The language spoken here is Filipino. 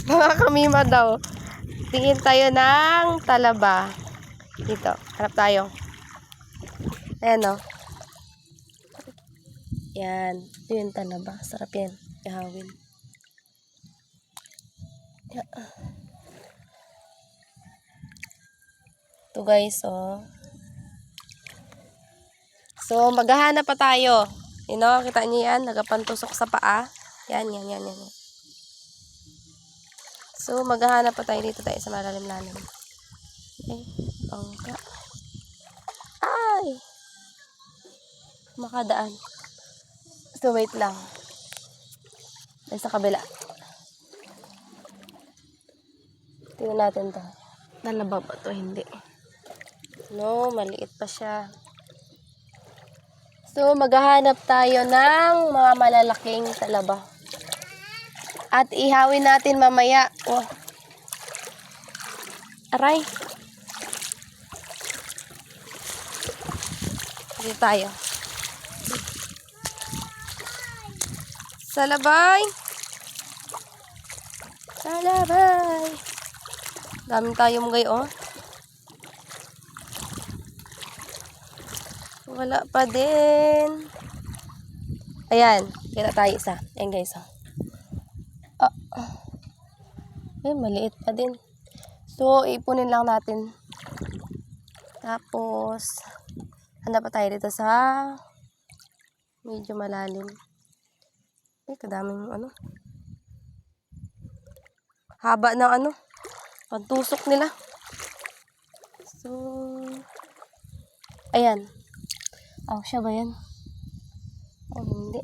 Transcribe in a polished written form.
Mga kamima daw. Tingin tayo ng talaba. Dito. Harap tayo. Ayan o. Yan. Ito yung talaba. Sarap yan. Ihawin. Ito guys, oh. So, maghahanap pa tayo. You know, kita niyo yan? Nagapantusok sa paa. Yan. So, maghahanap pa tayo dito tayo sa malalim-lalim. Okay, bangka. Ay! Makadaan. So, wait lang. Dahil sa kabila. Tingnan natin to. Talaba ba to? Hindi. No, maliit pa siya. So, maghahanap tayo ng mga malalaking talaba. At ihawin natin mamaya. Oh. Aray. Dito tayo. Salabay. Salabay. Dami tayong gayo, oh. Wala pa din. Ayan. Kita tayo isa. Ayan guys, oh. Ayan, maliit pa din. So, ipunin lang natin. Tapos, handa pa tayo dito sa medyo malalim. Ay, kadaming ano. Haba ng ano. Pantusok nila. So, ayan. Oh, siya ba yan? Oh, hindi.